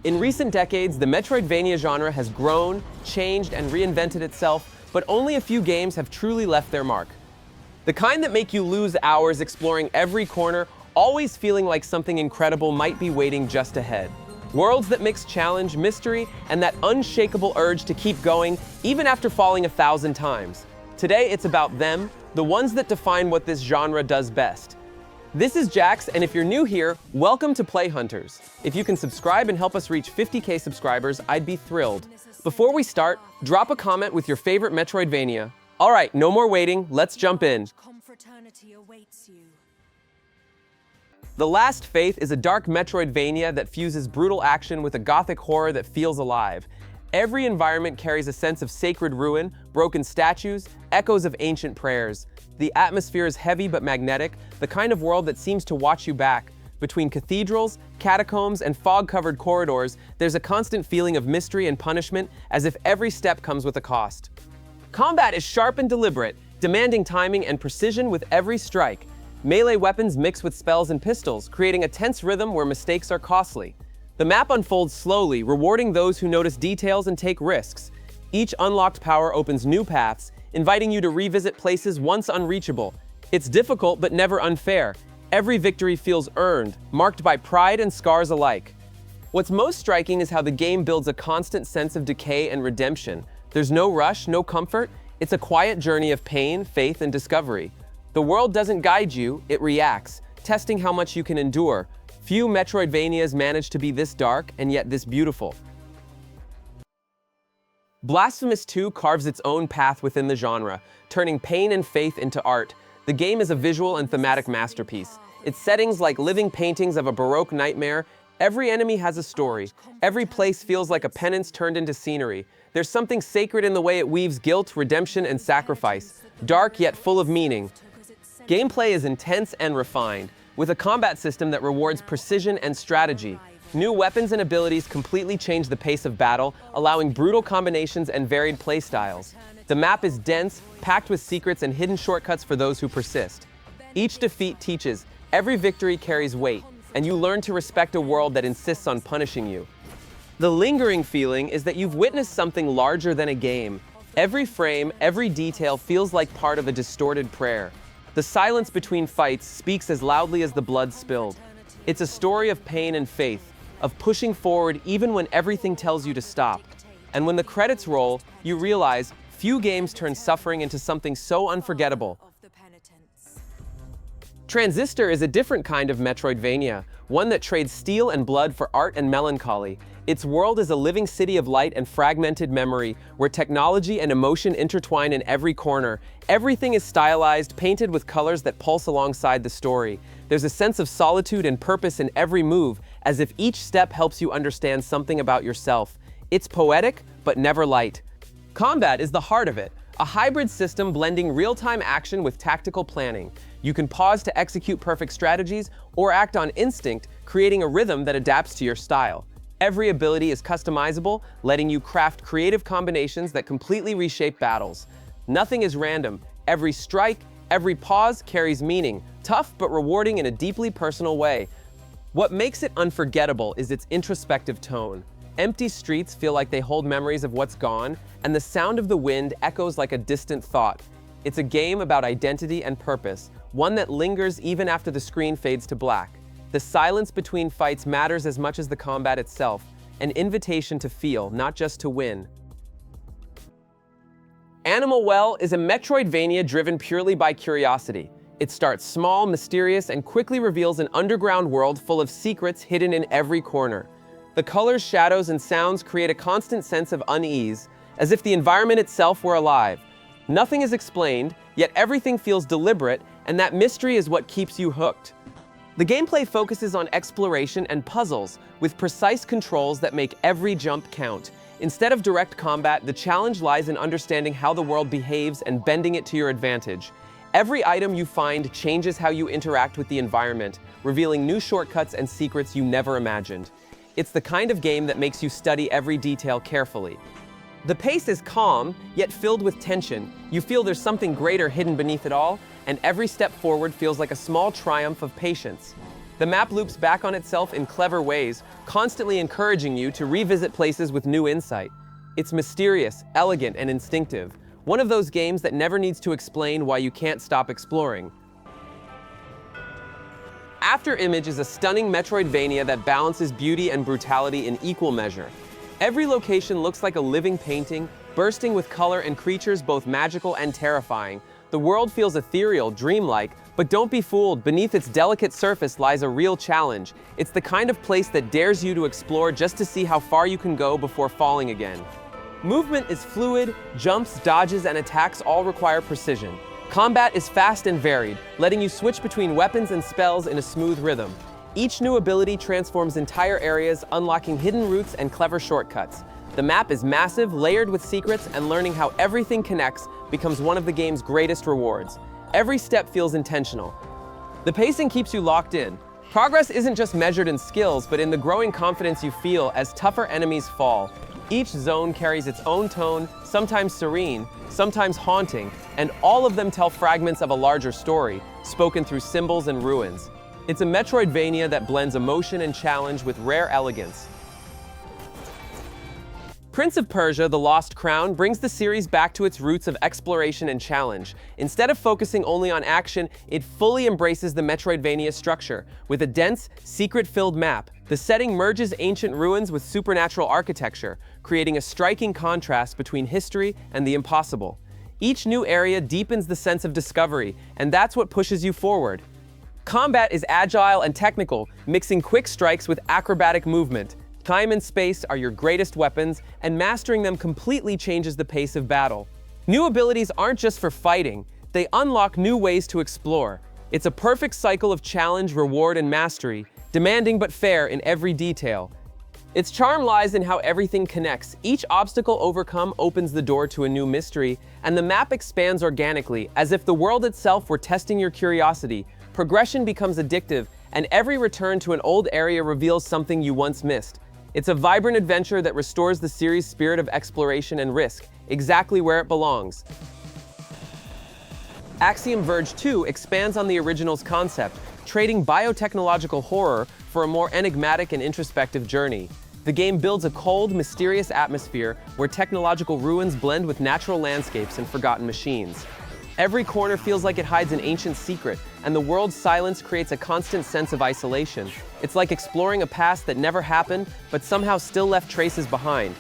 In recent decades, the Metroidvania genre has grown, changed, and reinvented itself, but only a few games have truly left their mark. The kind that make you lose hours exploring every corner, always feeling like something incredible might be waiting just ahead. Worlds that mix challenge, mystery, and that unshakable urge to keep going, even after falling 1,000 times. Today, it's about them, the ones that define what this genre does best. This is Jax, and if you're new here, welcome to Play Hunters. If you can subscribe and help us reach 50K subscribers, I'd be thrilled. Before we start, drop a comment with your favorite Metroidvania. All right, no more waiting, let's jump in. The Last Faith is a dark Metroidvania that fuses brutal action with a gothic horror that feels alive. Every environment carries a sense of sacred ruin, broken statues, echoes of ancient prayers. The atmosphere is heavy but magnetic, the kind of world that seems to watch you back. Between cathedrals, catacombs, and fog-covered corridors, there's a constant feeling of mystery and punishment, as if every step comes with a cost. Combat is sharp and deliberate, demanding timing and precision with every strike. Melee weapons mix with spells and pistols, creating a tense rhythm where mistakes are costly. The map unfolds slowly, rewarding those who notice details and take risks. Each unlocked power opens new paths, inviting you to revisit places once unreachable. It's difficult but never unfair. Every victory feels earned, marked by pride and scars alike. What's most striking is how the game builds a constant sense of decay and redemption. There's no rush, no comfort. It's a quiet journey of pain, faith, and discovery. The world doesn't guide you, it reacts, testing how much you can endure. Few Metroidvanias manage to be this dark and yet this beautiful. Blasphemous 2 carves its own path within the genre, turning pain and faith into art. The game is a visual and thematic masterpiece. Its settings like living paintings of a Baroque nightmare. Every enemy has a story. Every place feels like a penance turned into scenery. There's something sacred in the way it weaves guilt, redemption, and sacrifice. Dark yet full of meaning. Gameplay is intense and refined, with a combat system that rewards precision and strategy. New weapons and abilities completely change the pace of battle, allowing brutal combinations and varied playstyles. The map is dense, packed with secrets and hidden shortcuts for those who persist. Each defeat teaches, every victory carries weight, and you learn to respect a world that insists on punishing you. The lingering feeling is that you've witnessed something larger than a game. Every frame, every detail feels like part of a distorted prayer. The silence between fights speaks as loudly as the blood spilled. It's a story of pain and faith, of pushing forward even when everything tells you to stop. And when the credits roll, you realize few games turn suffering into something so unforgettable. Transistor is a different kind of Metroidvania, one that trades steel and blood for art and melancholy. Its world is a living city of light and fragmented memory, where technology and emotion intertwine in every corner. Everything is stylized, painted with colors that pulse alongside the story. There's a sense of solitude and purpose in every move, as if each step helps you understand something about yourself. It's poetic, but never light. Combat is the heart of it, a hybrid system blending real-time action with tactical planning. You can pause to execute perfect strategies or act on instinct, creating a rhythm that adapts to your style. Every ability is customizable, letting you craft creative combinations that completely reshape battles. Nothing is random. Every strike, every pause carries meaning, tough but rewarding in a deeply personal way. What makes it unforgettable is its introspective tone. Empty streets feel like they hold memories of what's gone, and the sound of the wind echoes like a distant thought. It's a game about identity and purpose, one that lingers even after the screen fades to black. The silence between fights matters as much as the combat itself, an invitation to feel, not just to win. Animal Well is a Metroidvania driven purely by curiosity. It starts small, mysterious, and quickly reveals an underground world full of secrets hidden in every corner. The colors, shadows, and sounds create a constant sense of unease, as if the environment itself were alive. Nothing is explained, yet everything feels deliberate, and that mystery is what keeps you hooked. The gameplay focuses on exploration and puzzles, with precise controls that make every jump count. Instead of direct combat, the challenge lies in understanding how the world behaves and bending it to your advantage. Every item you find changes how you interact with the environment, revealing new shortcuts and secrets you never imagined. It's the kind of game that makes you study every detail carefully. The pace is calm, yet filled with tension. You feel there's something greater hidden beneath it all, and every step forward feels like a small triumph of patience. The map loops back on itself in clever ways, constantly encouraging you to revisit places with new insight. It's mysterious, elegant, and instinctive. One of those games that never needs to explain why you can't stop exploring. Afterimage is a stunning Metroidvania that balances beauty and brutality in equal measure. Every location looks like a living painting, bursting with color and creatures both magical and terrifying. The world feels ethereal, dreamlike, but don't be fooled, beneath its delicate surface lies a real challenge. It's the kind of place that dares you to explore just to see how far you can go before falling again. Movement is fluid, jumps, dodges, and attacks all require precision. Combat is fast and varied, letting you switch between weapons and spells in a smooth rhythm. Each new ability transforms entire areas, unlocking hidden routes and clever shortcuts. The map is massive, layered with secrets, and learning how everything connects becomes one of the game's greatest rewards. Every step feels intentional. The pacing keeps you locked in. Progress isn't just measured in skills, but in the growing confidence you feel as tougher enemies fall. Each zone carries its own tone, sometimes serene, sometimes haunting, and all of them tell fragments of a larger story, spoken through symbols and ruins. It's a Metroidvania that blends emotion and challenge with rare elegance. Prince of Persia: The Lost Crown brings the series back to its roots of exploration and challenge. Instead of focusing only on action, it fully embraces the Metroidvania structure. With a dense, secret-filled map, the setting merges ancient ruins with supernatural architecture, creating a striking contrast between history and the impossible. Each new area deepens the sense of discovery, and that's what pushes you forward. Combat is agile and technical, mixing quick strikes with acrobatic movement. Time and space are your greatest weapons, and mastering them completely changes the pace of battle. New abilities aren't just for fighting, they unlock new ways to explore. It's a perfect cycle of challenge, reward, and mastery, demanding but fair in every detail. Its charm lies in how everything connects. Each obstacle overcome opens the door to a new mystery, and the map expands organically, as if the world itself were testing your curiosity. Progression becomes addictive, and every return to an old area reveals something you once missed. It's a vibrant adventure that restores the series' spirit of exploration and risk, exactly where it belongs. Axiom Verge 2 expands on the original's concept, trading biotechnological horror for a more enigmatic and introspective journey. The game builds a cold, mysterious atmosphere where technological ruins blend with natural landscapes and forgotten machines. Every corner feels like it hides an ancient secret, and the world's silence creates a constant sense of isolation. It's like exploring a past that never happened, but somehow still left traces behind.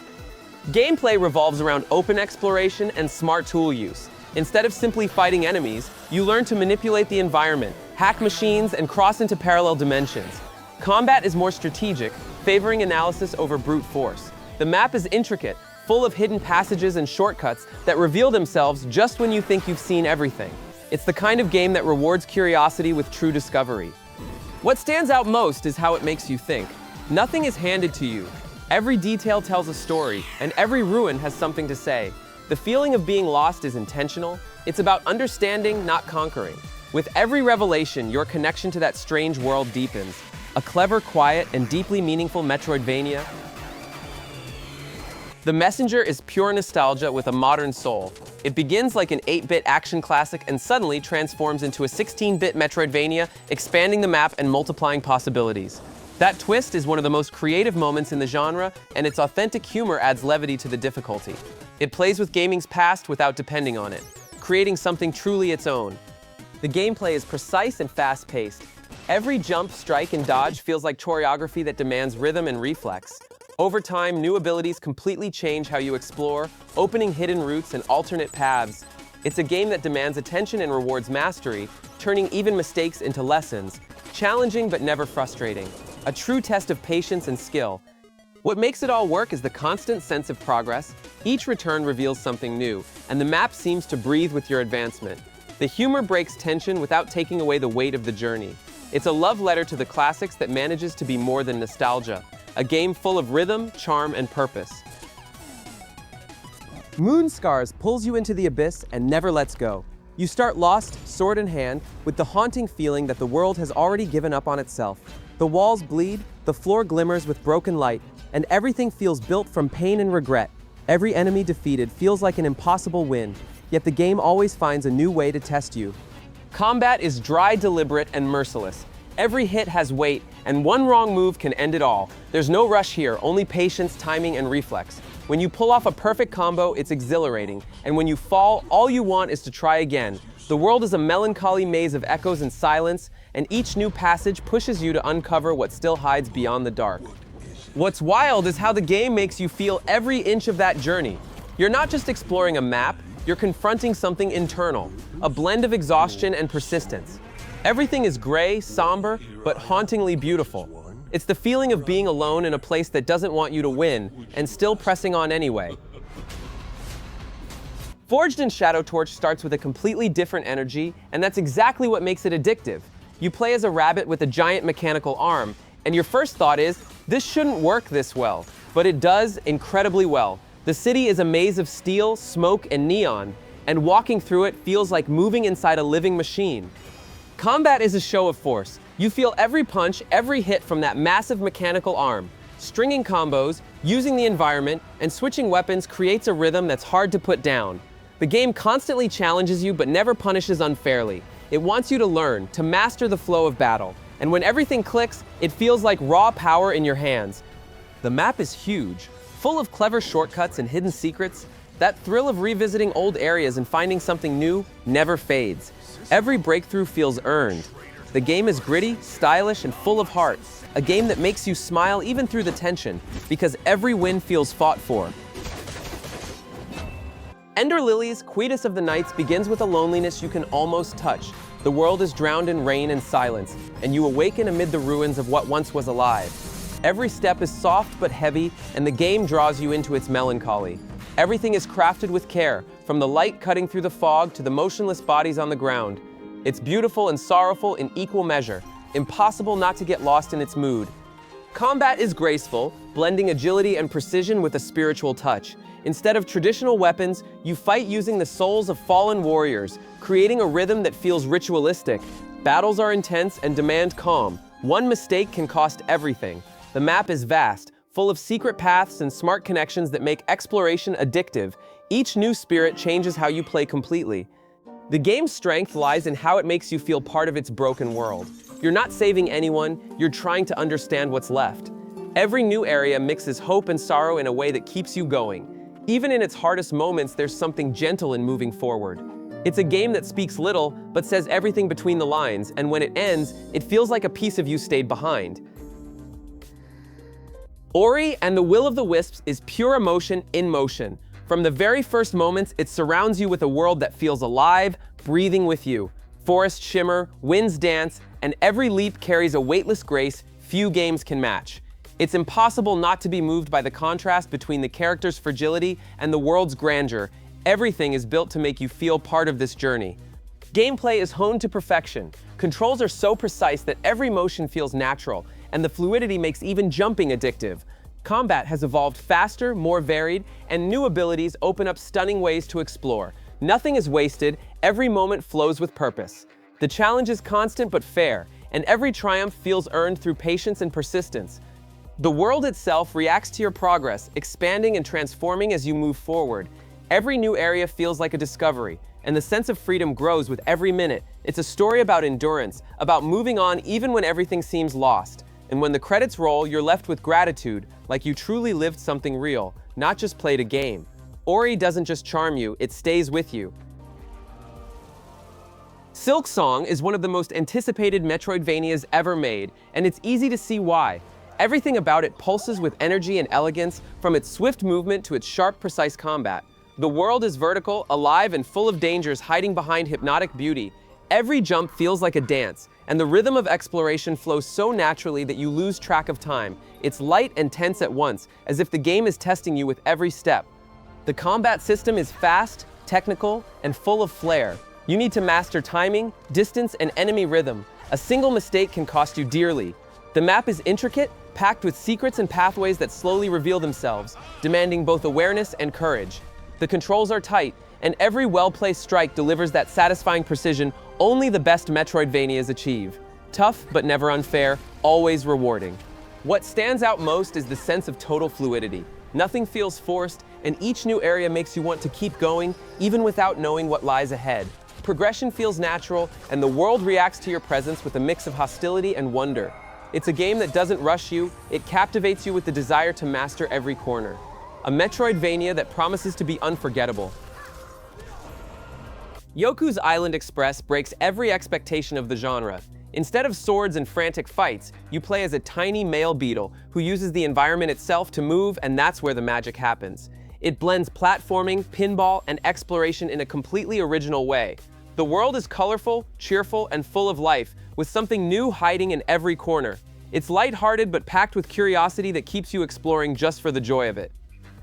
Gameplay revolves around open exploration and smart tool use. Instead of simply fighting enemies, you learn to manipulate the environment, hack machines, and cross into parallel dimensions. Combat is more strategic, favoring analysis over brute force. The map is intricate, full of hidden passages and shortcuts that reveal themselves just when you think you've seen everything. It's the kind of game that rewards curiosity with true discovery. What stands out most is how it makes you think. Nothing is handed to you. Every detail tells a story, and every ruin has something to say. The feeling of being lost is intentional. It's about understanding, not conquering. With every revelation, your connection to that strange world deepens. A clever, quiet, and deeply meaningful Metroidvania. The Messenger is pure nostalgia with a modern soul. It begins like an 8-bit action classic and suddenly transforms into a 16-bit Metroidvania, expanding the map and multiplying possibilities. That twist is one of the most creative moments in the genre, and its authentic humor adds levity to the difficulty. It plays with gaming's past without depending on it, creating something truly its own. The gameplay is precise and fast-paced. Every jump, strike, and dodge feels like choreography that demands rhythm and reflex. Over time, new abilities completely change how you explore, opening hidden routes and alternate paths. It's a game that demands attention and rewards mastery, turning even mistakes into lessons. Challenging but never frustrating. A true test of patience and skill. What makes it all work is the constant sense of progress. Each return reveals something new, and the map seems to breathe with your advancement. The humor breaks tension without taking away the weight of the journey. It's a love letter to the classics that manages to be more than nostalgia. A game full of rhythm, charm, and purpose. Moonscars pulls you into the abyss and never lets go. You start lost, sword in hand, with the haunting feeling that the world has already given up on itself. The walls bleed, the floor glimmers with broken light, and everything feels built from pain and regret. Every enemy defeated feels like an impossible win, yet the game always finds a new way to test you. Combat is dry, deliberate, and merciless. Every hit has weight, and one wrong move can end it all. There's no rush here, only patience, timing, and reflex. When you pull off a perfect combo, it's exhilarating, and when you fall, all you want is to try again. The world is a melancholy maze of echoes and silence, and each new passage pushes you to uncover what still hides beyond the dark. What's wild is how the game makes you feel every inch of that journey. You're not just exploring a map, you're confronting something internal, a blend of exhaustion and persistence. Everything is gray, somber, but hauntingly beautiful. It's the feeling of being alone in a place that doesn't want you to win, and still pressing on anyway. Forged in Shadow Torch starts with a completely different energy, and that's exactly what makes it addictive. You play as a rabbit with a giant mechanical arm, and your first thought is, this shouldn't work this well, but it does incredibly well. The city is a maze of steel, smoke, and neon, and walking through it feels like moving inside a living machine. Combat is a show of force. You feel every punch, every hit from that massive mechanical arm. Stringing combos, using the environment, and switching weapons creates a rhythm that's hard to put down. The game constantly challenges you but never punishes unfairly. It wants you to learn, to master the flow of battle. And when everything clicks, it feels like raw power in your hands. The map is huge, full of clever shortcuts and hidden secrets. That thrill of revisiting old areas and finding something new never fades. Every breakthrough feels earned. The game is gritty, stylish, and full of heart. A game that makes you smile even through the tension, because every win feels fought for. Ender Lilies, Quietus of the Nights begins with a loneliness you can almost touch. The world is drowned in rain and silence, and you awaken amid the ruins of what once was alive. Every step is soft but heavy, and the game draws you into its melancholy. Everything is crafted with care, from the light cutting through the fog to the motionless bodies on the ground. It's beautiful and sorrowful in equal measure, impossible not to get lost in its mood. Combat is graceful, blending agility and precision with a spiritual touch. Instead of traditional weapons, you fight using the souls of fallen warriors, creating a rhythm that feels ritualistic. Battles are intense and demand calm. One mistake can cost everything. The map is vast, full of secret paths and smart connections that make exploration addictive. Each new spirit changes how you play completely. The game's strength lies in how it makes you feel part of its broken world. You're not saving anyone, you're trying to understand what's left. Every new area mixes hope and sorrow in a way that keeps you going. Even in its hardest moments, there's something gentle in moving forward. It's a game that speaks little, but says everything between the lines, and when it ends, it feels like a piece of you stayed behind. Ori and the Will of the Wisps is pure emotion in motion. From the very first moments, it surrounds you with a world that feels alive, breathing with you. Forest shimmer, winds dance, and every leap carries a weightless grace few games can match. It's impossible not to be moved by the contrast between the character's fragility and the world's grandeur. Everything is built to make you feel part of this journey. Gameplay is honed to perfection. Controls are so precise that every motion feels natural, and the fluidity makes even jumping addictive. Combat has evolved faster, more varied, and new abilities open up stunning ways to explore. Nothing is wasted, every moment flows with purpose. The challenge is constant but fair, and every triumph feels earned through patience and persistence. The world itself reacts to your progress, expanding and transforming as you move forward. Every new area feels like a discovery, and the sense of freedom grows with every minute. It's a story about endurance, about moving on even when everything seems lost. And when the credits roll, you're left with gratitude, like you truly lived something real, not just played a game. Ori doesn't just charm you, it stays with you. Silksong is one of the most anticipated Metroidvanias ever made, and it's easy to see why. Everything about it pulses with energy and elegance, from its swift movement to its sharp, precise combat. The world is vertical, alive, and full of dangers hiding behind hypnotic beauty. Every jump feels like a dance, and the rhythm of exploration flows so naturally that you lose track of time. It's light and tense at once, as if the game is testing you with every step. The combat system is fast, technical, and full of flair. You need to master timing, distance, and enemy rhythm. A single mistake can cost you dearly. The map is intricate, packed with secrets and pathways that slowly reveal themselves, demanding both awareness and courage. The controls are tight, and every well-placed strike delivers that satisfying precision only the best Metroidvanias achieve. Tough, but never unfair, always rewarding. What stands out most is the sense of total fluidity. Nothing feels forced, and each new area makes you want to keep going, even without knowing what lies ahead. progression feels natural, and the world reacts to your presence with a mix of hostility and wonder. It's a game that doesn't rush you, it captivates you with the desire to master every corner. A Metroidvania that promises to be unforgettable. Yoku's Island Express breaks every expectation of the genre. Instead of swords and frantic fights, you play as a tiny male beetle who uses the environment itself to move, and that's where the magic happens. It blends platforming, pinball, and exploration in a completely original way. The world is colorful, cheerful, and full of life, with something new hiding in every corner. It's lighthearted but packed with curiosity that keeps you exploring just for the joy of it.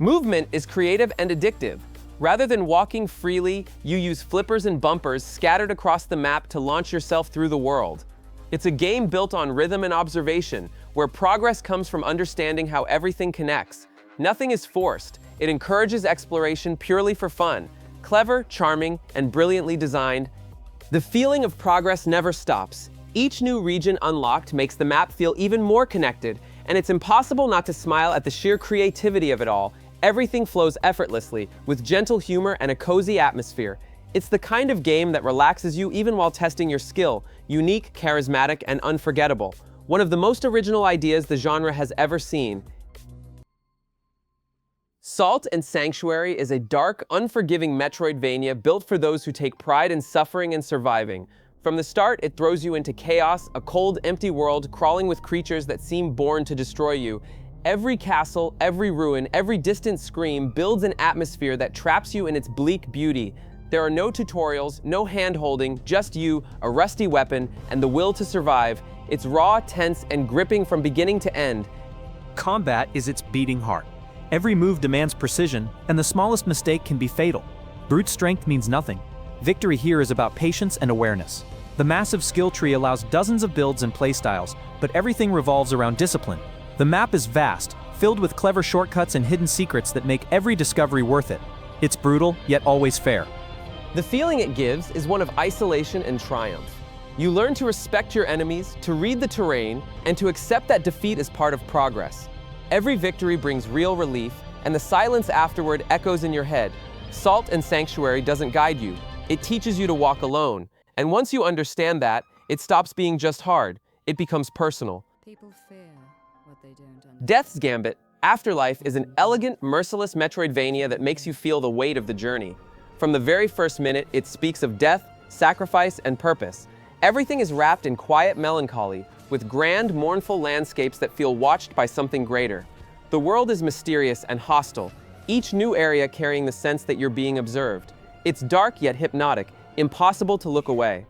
Movement is creative and addictive. Rather than walking freely, you use flippers and bumpers scattered across the map to launch yourself through the world. It's a game built on rhythm and observation, where progress comes from understanding how everything connects. Nothing is forced. It encourages exploration purely for fun. Clever, charming, and brilliantly designed. The feeling of progress never stops. Each new region unlocked makes the map feel even more connected, and it's impossible not to smile at the sheer creativity of it all. Everything flows effortlessly, with gentle humor and a cozy atmosphere. It's the kind of game that relaxes you even while testing your skill, unique, charismatic, and unforgettable. One of the most original ideas the genre has ever seen. Salt and Sanctuary is a dark, unforgiving Metroidvania built for those who take pride in suffering and surviving. From the start, it throws you into chaos, a cold, empty world crawling with creatures that seem born to destroy you. Every castle, every ruin, every distant scream builds an atmosphere that traps you in its bleak beauty. There are no tutorials, no hand-holding, just you, a rusty weapon, and the will to survive. It's raw, tense, and gripping from beginning to end. Combat is its beating heart. Every move demands precision, and the smallest mistake can be fatal. Brute strength means nothing. Victory here is about patience and awareness. The massive skill tree allows dozens of builds and playstyles, but everything revolves around discipline. The map is vast, filled with clever shortcuts and hidden secrets that make every discovery worth it. It's brutal, yet always fair. The feeling it gives is one of isolation and triumph. You learn to respect your enemies, to read the terrain, and to accept that defeat is part of progress. Every victory brings real relief, and the silence afterward echoes in your head. Salt and Sanctuary doesn't guide you. It teaches you to walk alone. And once you understand that, it stops being just hard. It becomes personal. People fear what they don't understand. Death's Gambit, Afterlife is an elegant, merciless Metroidvania that makes you feel the weight of the journey. From the very first minute, it speaks of death, sacrifice, and purpose. Everything is wrapped in quiet melancholy, with grand, mournful landscapes that feel watched by something greater. The world is mysterious and hostile, each new area carrying the sense that you're being observed. It's dark yet hypnotic, impossible to look away.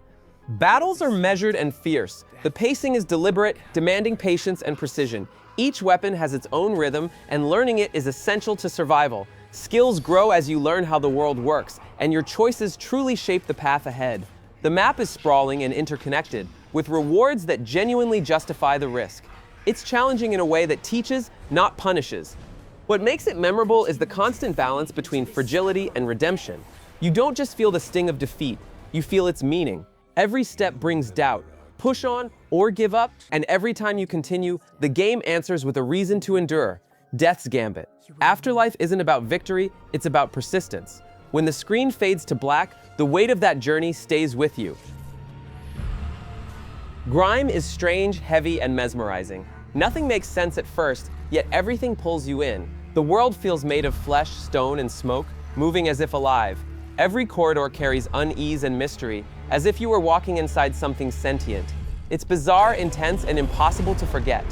Battles are measured and fierce. The pacing is deliberate, demanding patience and precision. Each weapon has its own rhythm, and learning it is essential to survival. Skills grow as you learn how the world works, and your choices truly shape the path ahead. The map is sprawling and interconnected, with rewards that genuinely justify the risk. It's challenging in a way that teaches, not punishes. What makes it memorable is the constant balance between fragility and redemption. You don't just feel the sting of defeat, you feel its meaning. Every step brings doubt. Push on or give up, and every time you continue, the game answers with a reason to endure. Death's Gambit. Afterlife isn't about victory, it's about persistence. When the screen fades to black, the weight of that journey stays with you. Grime is strange, heavy, and mesmerizing. Nothing makes sense at first, yet everything pulls you in. The world feels made of flesh, stone, and smoke, moving as if alive. Every corridor carries unease and mystery, as if you were walking inside something sentient. It's bizarre, intense, and impossible to forget.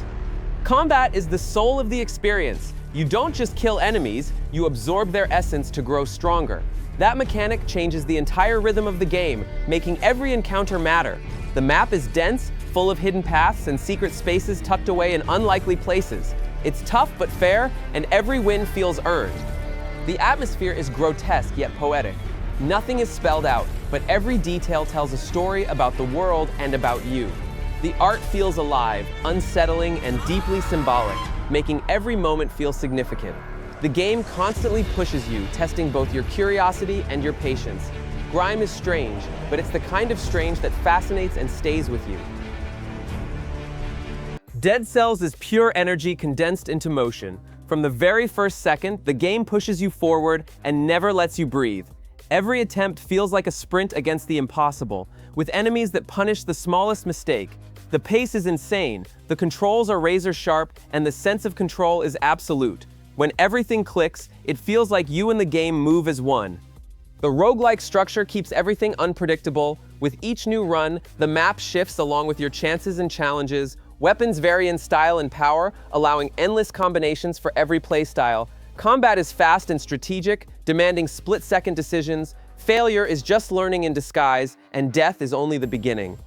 Combat is the soul of the experience. You don't just kill enemies, you absorb their essence to grow stronger. That mechanic changes the entire rhythm of the game, making every encounter matter. The map is dense, full of hidden paths and secret spaces tucked away in unlikely places. It's tough but fair, and every win feels earned. The atmosphere is grotesque yet poetic. Nothing is spelled out, but every detail tells a story about the world and about you. The art feels alive, unsettling, and deeply symbolic, making every moment feel significant. The game constantly pushes you, testing both your curiosity and your patience. Grime is strange, but it's the kind of strange that fascinates and stays with you. Dead Cells is pure energy condensed into motion. From the very first second, the game pushes you forward and never lets you breathe. Every attempt feels like a sprint against the impossible, with enemies that punish the smallest mistake. The pace is insane, the controls are razor sharp, and the sense of control is absolute. When everything clicks, it feels like you and the game move as one. The roguelike structure keeps everything unpredictable. With each new run, the map shifts along with your chances and challenges. Weapons vary in style and power, allowing endless combinations for every playstyle. Combat is fast and strategic, demanding split-second decisions. Failure is just learning in disguise, and death is only the beginning.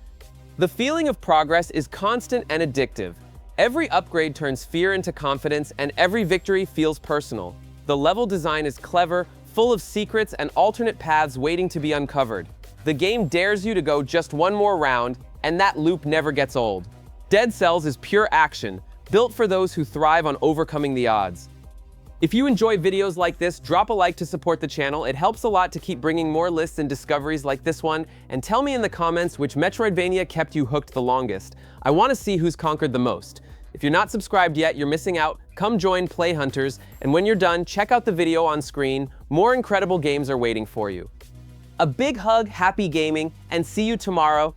The feeling of progress is constant and addictive. Every upgrade turns fear into confidence, and every victory feels personal. The level design is clever, full of secrets and alternate paths waiting to be uncovered. The game dares you to go just one more round, and that loop never gets old. Dead Cells is pure action, built for those who thrive on overcoming the odds. If you enjoy videos like this, drop a like to support the channel. It helps a lot to keep bringing more lists and discoveries like this one, and tell me in the comments which Metroidvania kept you hooked the longest. I want to see who's conquered the most. If you're not subscribed yet, you're missing out. Come join Play Hunters, and when you're done, check out the video on screen. More incredible games are waiting for you. A big hug, happy gaming, and see you tomorrow.